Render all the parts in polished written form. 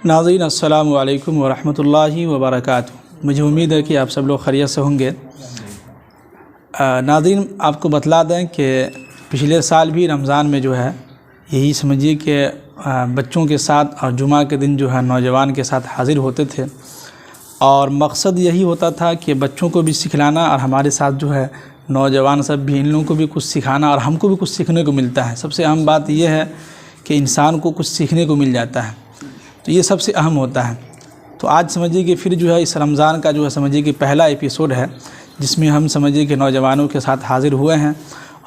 नाज़रीन अस्सलामु अलैकुम वरहमतुल्लाहि वबरकातुहू। मुझे उम्मीद है कि आप सब लोग खैरियत से होंगे। नाज़रीन, आपको बतला दें कि पिछले साल भी रमज़ान में जो है यही समझिए कि बच्चों के साथ और जुमा के दिन जो है नौजवान के साथ हाज़िर होते थे और मकसद यही होता था कि बच्चों को भी सिखलाना और हमारे साथ जो है नौजवान सब भी, इन लोगों को भी कुछ सिखाना और हमको भी कुछ सीखने को मिलता है। सबसे अहम बात यह है कि इंसान को कुछ सीखने को मिल जाता है, तो ये सबसे अहम होता है। तो आज समझिए कि फिर जो है इस रमज़ान का जो है समझिए कि पहला एपिसोड है जिसमें हम समझिए कि नौजवानों के साथ हाज़िर हुए हैं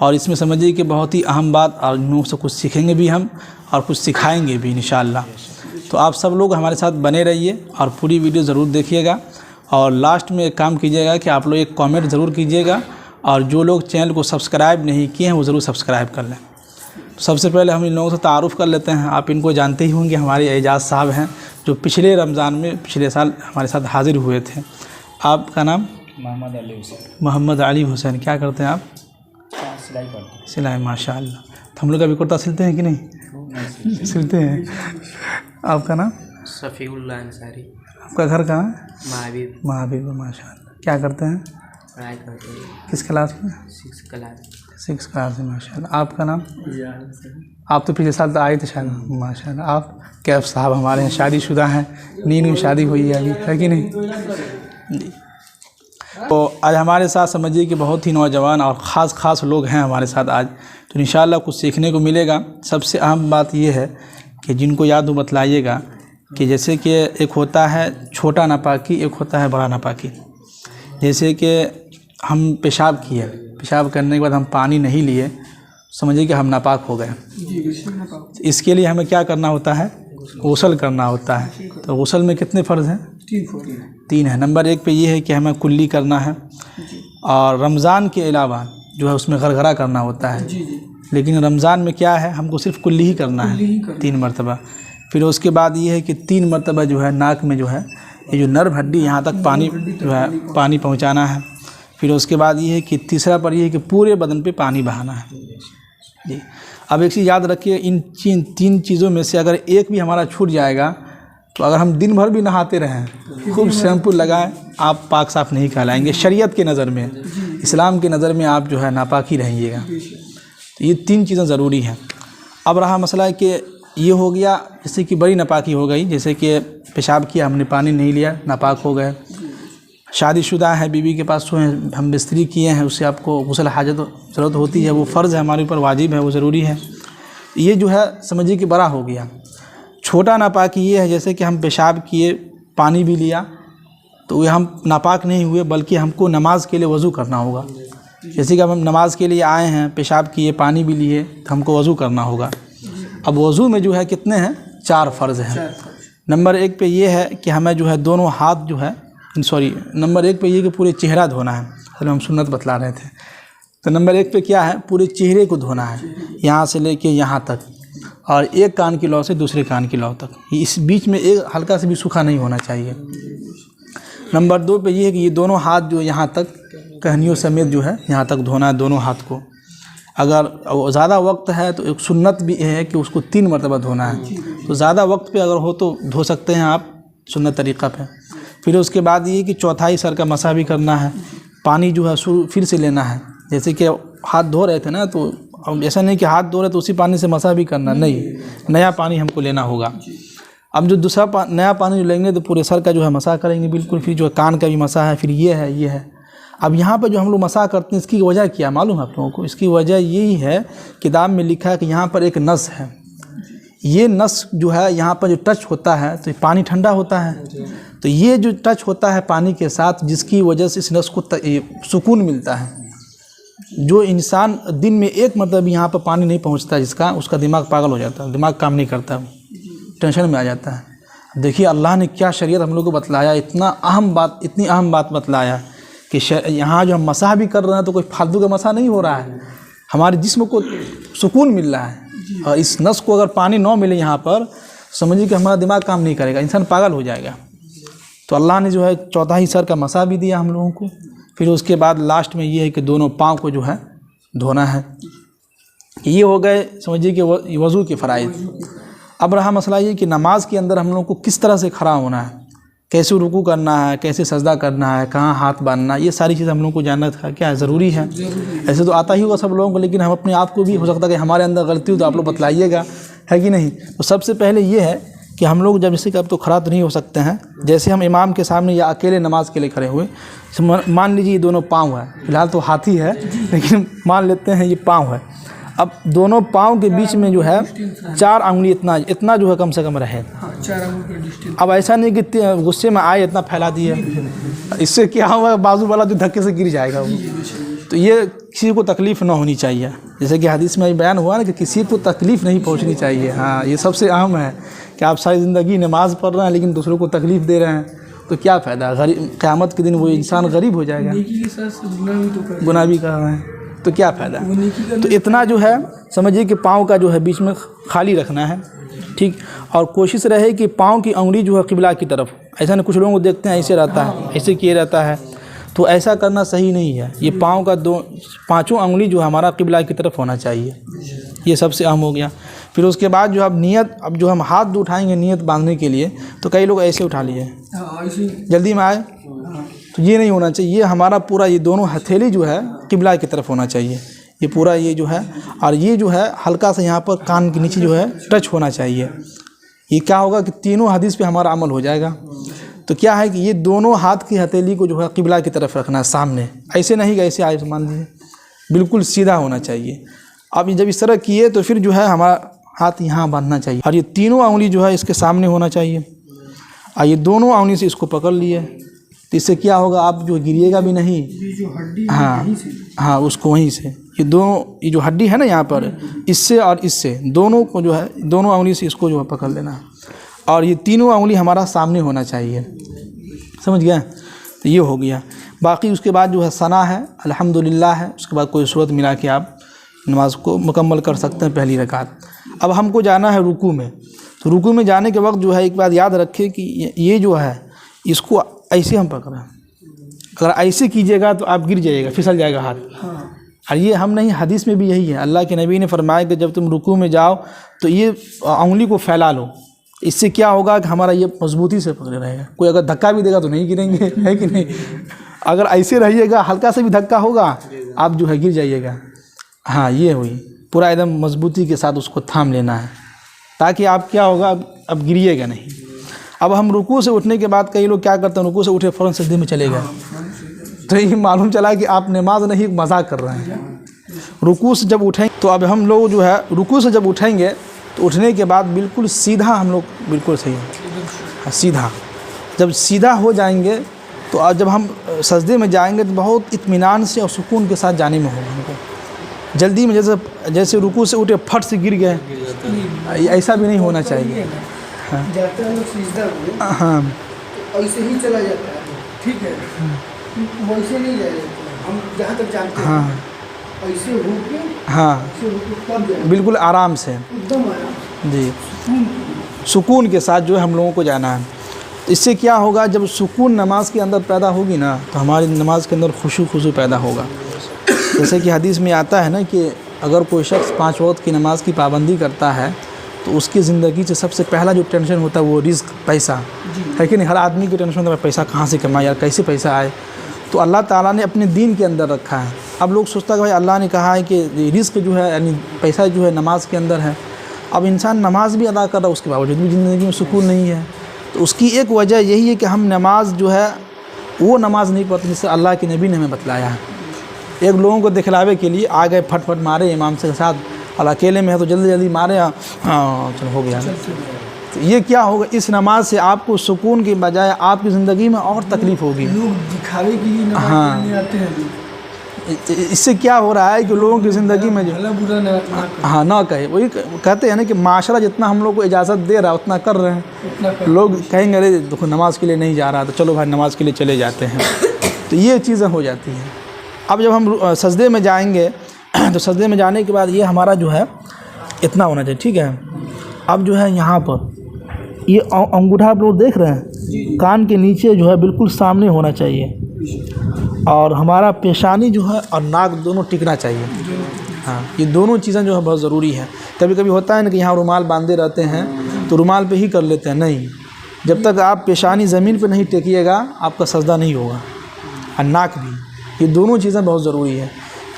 और इसमें समझिए कि बहुत ही अहम बात और इन लोगों से कुछ सीखेंगे भी हम और कुछ सिखाएंगे भी इंशाअल्लाह। तो आप सब लोग हमारे साथ बने रहिए और पूरी वीडियो ज़रूर देखिएगा और लास्ट में एक काम कीजिएगा कि आप लोग एक कमेंट ज़रूर कीजिएगा और जो लोग चैनल को सब्सक्राइब नहीं किए हैं वो ज़रूर सब्सक्राइब कर लें। सबसे पहले हम इन लोगों से तारुफ़ कर लेते हैं। आप इनको जानते ही होंगे, हमारे एजाज़ साहब हैं जो पिछले रमज़ान में पिछले साल हमारे साथ हाज़िर हुए थे। आपका नाम? मोहम्मद अली हुसैन। मोहम्मद अली हुसैन। क्या करते हैं आप? सिलाई करते हैं। सिलाई, माशाअल्लाह। तो हम लोग अभी कुर्ता सिलते हैं कि नहीं? सिलते हैं। आपका नाम? सफ़ीउल्लाह अंसारी। आपका घर कहाँ है? महावीर। महावीर, माशाअल्लाह। क्या करते हैं? पढ़ाई करते हैं। किस क्लास में? 6 क्लास। 6 क्लास में, माशाअल्लाह। आपका नाम? आप तो पिछले साल तो आए थे शायद, माशाअल्लाह। आप कैफ साहब हमारे यहाँ शादीशुदा हैं, नीनू शादी हुई है अभी, है कि नहीं जी। तो आज हमारे साथ समझिए कि बहुत ही नौजवान और ख़ास लोग हैं हमारे साथ आज, तो इंशाअल्लाह कुछ सीखने को मिलेगा। सबसे अहम बात यह है कि जिनको याद हो बतलाइएगा कि जैसे कि एक होता है छोटा नापाकी, एक होता है बड़ा नापाकी। जैसे कि हम पेशाब किए, पेशाब करने के बाद हम पानी नहीं लिए, समझिए कि हम नापाक हो गए। इसके लिए हमें क्या करना होता है? गुस्ल करना होता है। तो गुस्ल में कितने फ़र्ज़ हैं? 3 है। नंबर 1 पे ये है कि हमें कुल्ली करना है और रमज़ान के अलावा जो है उसमें गरगरा करना होता है, लेकिन रमज़ान में क्या है, हमको सिर्फ कुल्ली ही करना है 3 मरतबा। फिर उसके बाद ये है कि 3 मरतबा जो है नाक में जो है ये जो नर्व हड्डी यहाँ तक पानी जो है पानी पहुँचाना है। फिर उसके बाद ये है कि तीसरा पर ये है कि पूरे बदन पे पानी बहाना है जी। अब एक चीज़ याद रखिए, इन 3 चीज़ों में से अगर एक भी हमारा छूट जाएगा तो अगर हम दिन भर भी नहाते रहें, खूब शैम्पू लगाएं, आप पाक साफ़ नहीं कहलाएंगे। शरीयत के नज़र में, इस्लाम के नज़र में आप जो है नापाक ही रहिएगा। तो ये 3 चीज़ें ज़रूरी हैं। अब रहा मसला कि ये हो गया जैसे कि बड़ी नापाकी हो गई, जैसे कि पेशाब किया, हमने पानी नहीं लिया, नापाक हो गए। शादीशुदा है, बीवी के पास सोए, हम बिस्तरी किए हैं, उससे आपको गुस्ल हाजत ज़रूरत होती है, वो फ़र्ज़ है हमारे ऊपर, वाजिब है, वो ज़रूरी है। ये जो है समझिए कि बड़ा हो गया। छोटा नापाकी ये है जैसे कि हम पेशाब किए, पानी भी लिया, तो ये हम नापाक नहीं हुए, बल्कि हमको नमाज के लिए वज़ू करना होगा। जैसे कि अब हम नमाज के लिए आए हैं, पेशाब किए, पानी भी लिए, तो हमको वज़ू करना होगा। अब वज़ू में जो है कितने हैं? 4 फ़र्ज़ हैं। नंबर 1 पे ये है कि हमें जो है दोनों हाथ जो है नंबर 1 पे ये कि पूरे चेहरा धोना है। चलो हम सुन्नत बतला रहे थे, तो नंबर 1 पे क्या है? पूरे चेहरे को धोना है, यहाँ से लेके यहाँ तक, और एक कान की लौ से दूसरे कान की लौ तक। इस बीच में एक हल्का से भी सूखा नहीं होना चाहिए। नंबर 2 पे ये है कि ये दोनों हाथ जो यहाँ तक कहनियों समेत जो है यहाँ तक धोना है दोनों हाथ को। अगर ज़्यादा वक्त है तो एक सुन्नत भी है कि उसको 3 मरतबा धोना है, तो ज़्यादा वक्त पे अगर हो तो धो सकते हैं आप सुन्नत तरीक़ा पे। फिर उसके बाद ये कि चौथाई सर का मसा भी करना है, पानी जो है फिर से लेना है। जैसे कि हाथ धो रहे थे ना, तो ऐसा नहीं कि हाथ धो रहे तो उसी पानी से मसा भी करना, नहीं, नया पानी हमको लेना होगा। अब जो दूसरा नया पानी जो लेंगे तो पूरे सर का जो है मसा करेंगे बिल्कुल। फिर जो कान का भी मसा है, फिर ये है। अब यहाँ पर जो हम लोग मसा करते हैं, इसकी वजह क्या मालूम है आप लोगों को? इसकी वजह यही है, किताब में लिखा है कि यहाँ पर एक नस है, ये नस जो है यहाँ पर जो टच होता है तो पानी ठंडा होता है, तो ये जो टच होता है पानी के साथ, जिसकी वजह से इस नस को सुकून मिलता है। जो इंसान दिन में 1 मतलब यहाँ पर पानी नहीं पहुँचता जिसका, उसका दिमाग पागल हो जाता है, दिमाग काम नहीं करता, टेंशन में आ जाता है। देखिए अल्लाह ने क्या शरीयत हम लोग को बतलाया, इतनी अहम बात बतलाया कि यहाँ जो हम मसाह भी कर रहे हैं तो कोई फालतू का मसाह नहीं हो रहा है, हमारे जिस्म को सुकून मिल रहा है। और इस नस को अगर पानी ना मिले यहाँ पर, समझिए कि हमारा दिमाग काम नहीं करेगा, इंसान पागल हो जाएगा। तो अल्लाह ने जो है चौथाई सर का मसा भी दिया हम लोगों को। फिर उसके बाद लास्ट में ये है कि दोनों पाँव को जो है धोना है। ये हो गए समझिए कि वज़ू के फ़राइज़। अब रहा मसला ये कि नमाज के अंदर हम लोग को किस तरह से खड़ा होना है, कैसे रुकू करना है, कैसे सजदा करना है, कहाँ हाथ बांधना, ये सारी चीज़ हम लोग को जानना था क्या ज़रूरी है। ऐसे तो आता ही होगा सब लोगों को, लेकिन हम अपने आप को भी हो सकता है कि हमारे अंदर गलती हो तो आप लोग बतलाइएगा, है कि नहीं। तो सबसे पहले ये है कि हम लोग जब जैसे कि अब तो खड़ा तो नहीं हो सकते हैं, जैसे हम इमाम के सामने या अकेले नमाज के लिए खड़े हुए, मान लीजिए ये दोनों पाँव है, फिलहाल तो हाथी है लेकिन मान लेते हैं ये पाँव है। अब दोनों पाँव के बीच में जो है 4 अंगुली इतना जो है कम से कम रहे। 4 अंगुली का डिस्टेंस। अब ऐसा नहीं कि गुस्से में आए इतना फैला दिए, इससे क्या होगा, बाजू वाला जो धक्के से गिर जाएगा वो। तो ये किसी को तकलीफ़ ना होनी चाहिए, जैसे कि हदीस में बयान हुआ ना कि किसी को तकलीफ़ नहीं पहुंचनी चाहिए। हाँ, ये सबसे अहम है कि आप सारी ज़िंदगी नमाज़ पढ़ रहे हैं लेकिन दूसरों को तकलीफ़ दे रहे हैं, तो क्या फ़ायदा। क़यामत के दिन वो इंसान गरीब हो जाएगा, गुनाह भी कर रहे हैं, तो क्या फ़ायदा। तो इतना जो है समझिए कि पाँव का जो है बीच में खाली रखना है, ठीक। और कोशिश रहे कि पाँव की अंगुली जो है किबला की तरफ, ऐसा नहीं कुछ लोगों को देखते हैं ऐसे रहता है, ऐसे किए रहता है, तो ऐसा करना सही नहीं है। ये पाँव का 5 अंगुली जो है हमारा किबला की तरफ होना चाहिए, ये सबसे अहम हो गया। फिर उसके बाद जो अब नियत, अब जो हम हाथ उठाएंगे नियत बांधने के लिए, तो कई लोग ऐसे उठा लिए जल्दी में आए, तो ये नहीं होना चाहिए। ये हमारा पूरा ये दोनों हथेली जो है किबला की तरफ होना चाहिए, ये पूरा ये जो है, और ये जो है हल्का सा यहाँ पर कान के नीचे जो है टच होना चाहिए। ये क्या होगा कि तीनों हदीस पे हमारा अमल हो जाएगा। तो क्या है कि ये दोनों हाथ की हथेली को जो है किबला की तरफ रखना है सामने, ऐसे नहीं कि ऐसे आए मान लीजिए, बिल्कुल सीधा होना चाहिए। अब जब इस तरह किए तो फिर जो है हमारा हाथ यहाँ बांधना चाहिए, और ये तीनों उंगली जो है इसके सामने होना चाहिए, और ये दोनों उंगली से इसको पकड़ लिए, तो इससे क्या होगा, आप जो गिरिएगा भी नहीं। जो हड्डी हाँ, उसको वहीं से ये दोनों, ये जो हड्डी है ना यहाँ पर, इससे और इससे दोनों को जो है दोनों उंगली से इसको जो है पकड़ लेना है, और ये तीनों उंगली हमारा सामने होना चाहिए, समझ गया। तो ये हो गया। बाकी उसके बाद जो है सना है, अल्हम्दुलिल्लाह है, उसके बाद कोई सूरत मिला के आप नमाज को मुकम्मल कर सकते हैं पहली रकात। अब हमको जाना है रुकू में, तो रुकू में जाने के वक्त जो है एक बात याद रखें कि ये जो है इसको ऐसे हम पकड़ें, अगर ऐसे कीजिएगा तो आप गिर जाइएगा, फिसल जाएगा हाथ। और ये हम नहीं, हदीस में भी यही है, अल्लाह के नबी ने फरमाया कि जब तुम रुकू में जाओ तो ये उंगली को फैला लो, इससे क्या होगा कि हमारा ये मजबूती से पकड़े रहेगा, कोई अगर धक्का भी देगा तो नहीं गिरेंगे, है कि नहीं। अगर ऐसे रहिएगा, हल्का से भी धक्का होगा आप जो है गिर जाइएगा। हाँ, ये हुई, पूरा एकदम मजबूती के साथ उसको थाम लेना है, ताकि आप क्या होगा, अब गिरिएगा नहीं। अब हम रुकू से उठने के बाद कई लोग क्या करते हैं, रुकू से उठे फ़ौरन सजदे में चले गए, तो ये मालूम चला कि आप नमाज नहीं मजाक कर रहे हैं। रुकू से जब उठेंगे, तो अब हम लोग जो है रुकू से जब उठेंगे तो उठने के बाद बिल्कुल सीधा हम लोग, बिल्कुल सही है, सीधा। जब सीधा हो जाएंगे तो जब हम सजदे में जाएंगे तो बहुत इत्मीनान से और सुकून के साथ जाने में होगा हमको। जल्दी में जैसे रुकू से उठे फट से गिर गए, ऐसा भी नहीं होना चाहिए। हाँ, जाते हैं लोग सिजदा में, हाँ, तो ऐसे ही चला जाता है, ठीक है, वैसे नहीं जाएगा, हम जहाँ तक जानते हैं। हाँ, ऐसे रुके, हाँ, ऐसे रुके तब जाएगा, बिल्कुल आराम से, एकदम आराम जी, सुकून के साथ जो है हम लोगों को जाना है। इससे क्या होगा, जब सुकून नमाज के अंदर पैदा होगी ना, तो हमारी नमाज के अंदर खुशू पैदा होगा। जैसे कि हदीस में आता है ना कि अगर कोई शख्स 5 वक्त की नमाज की पाबंदी करता है तो उसकी ज़िंदगी से सबसे पहला जो टेंशन होता है वो रिस्क, पैसा, है कि नहीं। हर आदमी की टेंशन होता है पैसा कहाँ से कमाए, यार कैसे पैसा आए। तो अल्लाह ताला ने अपने दीन के अंदर रखा है। अब लोग सोचता है कि भाई अल्लाह ने कहा है कि रिस्क जो है यानी पैसा जो है नमाज के अंदर है। अब इंसान नमाज भी अदा कर रहा है, उसके बावजूद भी ज़िंदगी में सुकून नहीं है। तो उसकी एक वजह यही है कि हम नमाज जो है वो नमाज नहीं पढ़ते जिससे अल्लाह के नबी ने हमें बतलाया है। एक लोगों को दिखलावे के लिए आ गए, फट मारे इमाम से साथ, और अकेले में है तो जल्दी मारे, हाँ चलो हो गया। तो ये क्या होगा, इस नमाज से आपको सुकून की बजाय आपकी ज़िंदगी में और तकलीफ़ होगी। लोग दिखावे के लिए नमाज पढ़ने आते हैं। इससे क्या हो रहा है कि लोगों की ज़िंदगी में जो भला बुरा ना हाँ ना कहे, वही कहते हैं ना कि माशरा जितना हम लोग को इजाज़त दे रहा है उतना कर रहे हैं। लोग कहेंगे अरे देखो नमाज के लिए नहीं जा रहा, तो चलो भाई नमाज के लिए चले जाते हैं। तो ये चीज़ें हो जाती हैं। अब जब हम सजदे में जाएंगे तो सजदे में जाने के बाद ये हमारा जो है इतना होना चाहिए, ठीक है। अब जो है यहाँ पर ये अंगूठा आप लोग देख रहे हैं, कान के नीचे जो है बिल्कुल सामने होना चाहिए, और हमारा पेशानी जो है और नाक दोनों टिकना चाहिए, हाँ, ये दोनों चीज़ें जो है बहुत ज़रूरी है। कभी कभी होता है ना कि यहाँ रुमाल बांधे रहते हैं तो रुमाल पे ही कर लेते हैं, नहीं, जब तक आप पेशानी ज़मीन पे नहीं टेकिएगा आपका सजदा नहीं होगा, और नाक भी, ये दोनों चीज़ें बहुत ज़रूरी है।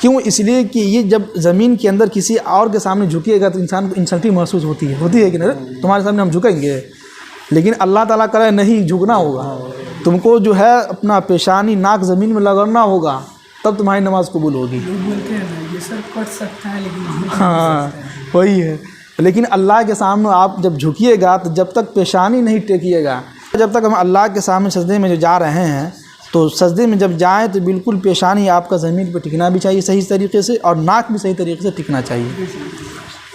क्यों? इसलिए कि ये जब ज़मीन के अंदर किसी और के सामने झुकिएगा तो इंसान को इंसल्टी महसूस होती है कि नहीं, तुम्हारे सामने हम झुकेंगे, लेकिन अल्लाह ताला करे नहीं झुकना होगा, तुमको जो है अपना पेशानी नाक ज़मीन में लगाना होगा, तब तुम्हारी नमाज़ कबूल होगी। लोग बोलते हैं ना ये सब कर सकता है लेकिन हाँ, वही है। लेकिन अल्लाह के सामने आप जब झुकिएगा तो जब तक पेशानी नहीं टेकिएगा, जब तक हम अल्लाह के सामने सजदे में जो जा रहे हैं तो सजदे में जब जाएँ तो बिल्कुल पेशानी आपका ज़मीन पर टिकना भी चाहिए सही तरीके से, और नाक भी सही तरीके से टिकना चाहिए।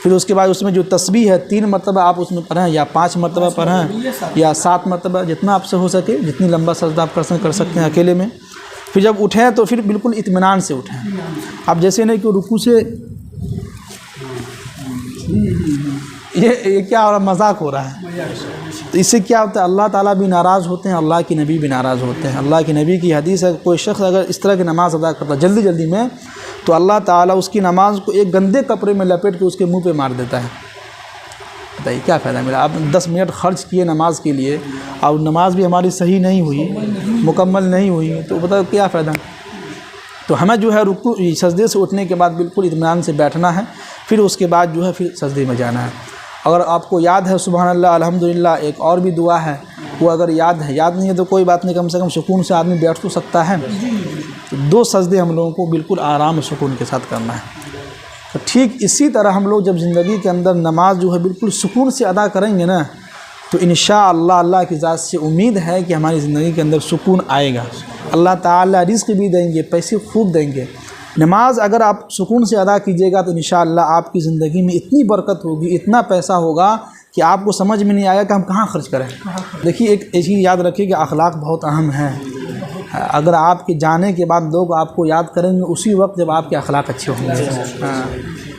फिर उसके बाद उसमें जो तस्बीह है 3 मरतबा आप उसमें पढ़ें, या 5 मरतबा पढ़ें, या 7 मरतबा, जितना आपसे हो सके, जितनी लंबा सजदा आप कर सकते हैं अकेले में। फिर जब उठें तो फिर बिल्कुल इत्मीनान से उठें। अब जैसे नहीं कि रुकू से ये क्या हो रहा है, मजाक हो रहा है, तो इससे क्या होता है, अल्लाह ताला भी नाराज़ होते हैं, अल्लाह के नबी भी नाराज़ होते हैं। अल्लाह के नबी की हदीस है, कोई शख्स अगर इस तरह की नमाज़ अदा करता जल्दी जल्दी में, तो अल्लाह ताला उसकी नमाज को एक गंदे कपड़े में लपेट के उसके मुंह पे मार देता है। बताइए क्या फ़ायदा मिला? आप 10 मिनट खर्च किए नमाज के लिए और नमाज भी हमारी सही नहीं हुई, मुकम्मल नहीं हुई, तो बताओ क्या फ़ायदा। तो हमें जो है रुकू सजदे से उठने के बाद बिल्कुल इत्मीनान से बैठना है, फिर उसके बाद जो है फिर सजदे में जाना है। अगर आपको याद है सुबहान अल्लाह अल्हम्दुलिल्लाह एक और भी दुआ है, वो अगर याद है, याद नहीं है तो कोई बात नहीं, कम से कम सुकून से आदमी बैठ तो सकता है। तो 2 सजदे हम लोगों को बिल्कुल आराम सुकून के साथ करना है। तो ठीक इसी तरह हम लोग जब ज़िंदगी के अंदर नमाज जो है बिल्कुल सुकून से अदा करेंगे ना, तो इंशाअल्लाह अल्लाह की ज़ात से उम्मीद है कि हमारी ज़िंदगी के अंदर सुकून आएगा। अल्लाह ताला रिज़्क़ भी देंगे, पैसे खूब देंगे। नमाज अगर आप सुकून से अदा कीजिएगा तो इंशाअल्लाह आपकी ज़िंदगी में इतनी बरकत होगी, इतना पैसा होगा कि आपको समझ में नहीं आएगा कि हम कहाँ खर्च करें। देखिए एक चीज़ याद रखिए कि अखलाक बहुत अहम है। अगर आपके जाने के बाद लोग आपको याद करेंगे उसी वक्त जब आपके अखलाक अच्छे होंगे। हाँ,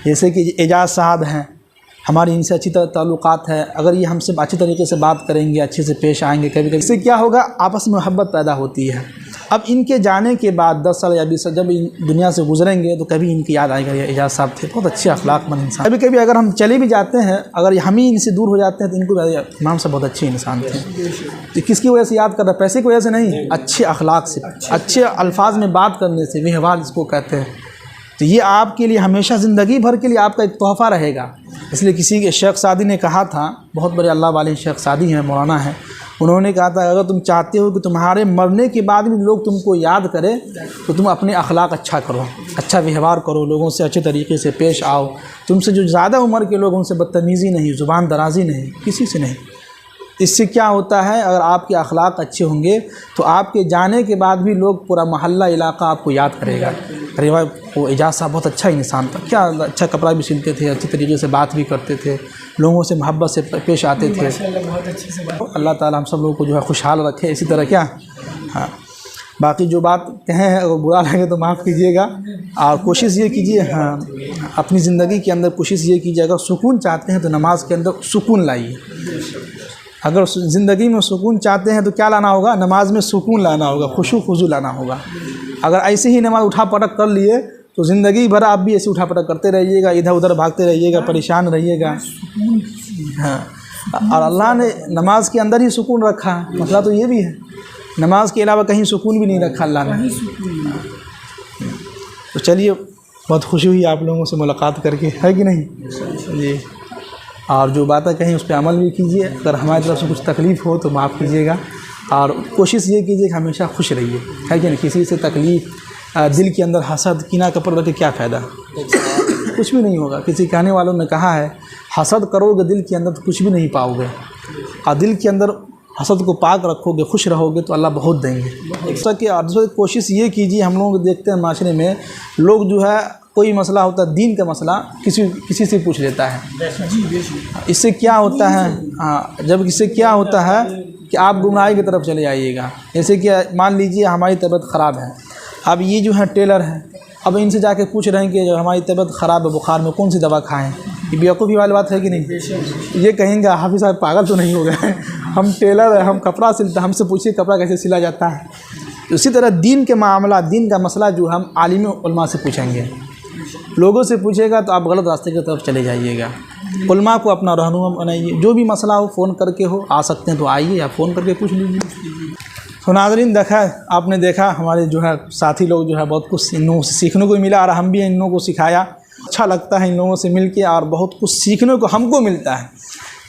जैसे कि एजाज़ साहब हैं, हमारी इनसे अच्छी ताल्लुकात है, अगर ये हमसे अच्छी तरीके से बात करेंगे, अच्छे से पेश आएंगे, कभी कभी इससे क्या होगा, आपस में मोहब्बत पैदा होती है। अब इनके जाने के बाद 10 साल या 20 साल जब इन दुनिया से गुजरेंगे तो कभी इनकी याद आएगा, ये एजाज़ साहब थे, बहुत अच्छे अखलाकमंद इंसान। कभी कभी अगर हम चले भी जाते हैं, अगर हम ही इनसे दूर हो जाते हैं तो इनको इमाम साहब बहुत अच्छे इंसान थे। तो किसकी वजह से याद कर रहा है? पैसे की वजह से नहीं, अच्छे अखलाक से, अच्छे अल्फाज में बात करने से, व्यवहार इसको कहते हैं। तो ये आपके लिए हमेशा ज़िंदगी भर के लिए आपका एक तोहफ़ा रहेगा। इसलिए किसी के शेख सादी ने कहा था, बहुत बड़े अल्लाह वाले शेख सादी हैं, मौलाना हैं, उन्होंने कहा था अगर तुम चाहते हो कि तुम्हारे मरने के बाद भी लोग तुमको याद करें तो तुम अपने अखलाक अच्छा करो, अच्छा व्यवहार करो, लोगों से अच्छे तरीके से पेश आओ। तुमसे जो ज़्यादा उम्र के लोग उनसे बदतमीज़ी नहीं, ज़ुबान दराज़ी नहीं, किसी से नहीं। इससे क्या होता है, अगर आपके अखलाक अच्छे होंगे तो आपके जाने के बाद भी लोग, पूरा मोहल्ला इलाका आपको याद करेगा, अरे भाई वो एजाज़ साहब बहुत अच्छा इंसान था, क्या अच्छा कपड़ा भी सिलते थे, अच्छी तरीके से बात भी करते थे, लोगों से मोहब्बत से पेश आते थे। बहुत अच्छे से बात। अल्लाह ताला हम सब लोगों को जो है खुशहाल रखे इसी तरह। क्या हाँ, बाकी जो बात कहें हैं अगर बुरा लगे तो माफ़ कीजिएगा, और कोशिश ये कीजिए, हाँ, अपनी ज़िंदगी के अंदर कोशिश ये कीजिए, अगर सुकून चाहते हैं तो नमाज के अंदर सुकून लाइए। अगर ज़िंदगी में सुकून चाहते हैं तो क्या लाना होगा, नमाज में सुकून लाना होगा, खुशू खुजू लाना होगा। अगर ऐसे ही नमाज उठा पटक कर लिए तो ज़िंदगी भर आप भी ऐसे उठा पटक करते रहिएगा, इधर उधर भागते रहिएगा, परेशान रहिएगा। हाँ, और अल्लाह ने नमाज के अंदर ही सुकून रखा है, मसला तो ये भी है, नमाज के अलावा कहीं सुकून भी नहीं रखा अल्लाह ने। तो चलिए, बहुत खुशी हुई आप लोगों से मुलाकात करके, है कि नहीं जी। और जो बातें कहीं उस पर अमल भी कीजिए, अगर हमारी तरफ से कुछ तकलीफ़ हो तो माफ़ कीजिएगा, और कोशिश ये कीजिए कि हमेशा खुश रहिए, है कि नहीं। किसी से तकलीफ़, दिल के अंदर हसद, कीना कपड़ रख के क्या फ़ायदा, कुछ भी नहीं होगा। किसी कहने वालों ने कहा है, हसद करोगे दिल के अंदर तो कुछ भी नहीं पाओगे, और दिल के अंदर हसद को पाक रखोगे, खुश रहोगे तो अल्लाह बहुत देंगे। दूसरी कोशिश ये कीजिए, हम लोग देखते हैं माशरे में लोग जो है कोई मसला होता है, दीन का मसला किसी से पूछ लेता है। इससे क्या होता है, हाँ, जब इससे क्या होता है कि आप गुमराही की तरफ चले जाइएगा। जैसे कि मान लीजिए हमारी तबीयत ख़राब है, अब ये जो है टेलर हैं, अब इनसे जाके पूछ रहे हैं कि हमारी तबीयत ख़राब है, बुखार में कौन सी दवा खाएं, ये बेवकूफ़ी वाली बात है कि नहीं। ये कहेंगे हाफिज़ साहब पागल तो नहीं हो गए, हम टेलर हैं, हम कपड़ा सिलते, हमसे पूछिए कपड़ा कैसे सिला जाता है। उसी तरह दीन के मामला, दीन का मसला जो हम आलिम उलमा से पूछेंगे, लोगों से पूछेगा तो आप गलत रास्ते की तरफ चले जाइएगा। उलमा को अपना रहनुमा बनाइए, जो भी मसला हो फ़ोन करके हो आ सकते हैं तो आइए, या फ़ोन करके पूछ लीजिए। तो नाज़रीन, आपने देखा हमारे जो है साथी लोग जो है बहुत कुछ इन लोगों से सीखने को मिला, और हम भी इन लोगों को सिखाया। अच्छा लगता है इन लोगों से मिल के, और बहुत कुछ सीखने को हमको मिलता है,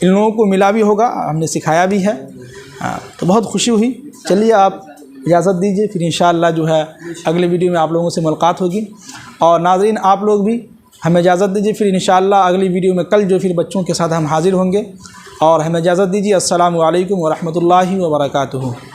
इन लोगों को मिला भी होगा, हमने सिखाया भी है। तो बहुत खुशी हुई। चलिए आप इजाज़त दीजिए, फिर इंशाअल्लाह जो है अगले वीडियो में आप लोगों से मुलाकात होगी। और नाज़रीन, आप लोग भी हमें इजाज़त दीजिए, फिर इंशाअल्लाह अगली वीडियो में कल जो फिर बच्चों के साथ हम हाज़िर होंगे। और हमें इजाज़त दीजिए। अस्सलामु अलैकुम व रहमतुल्लाहि व बरकातुहू।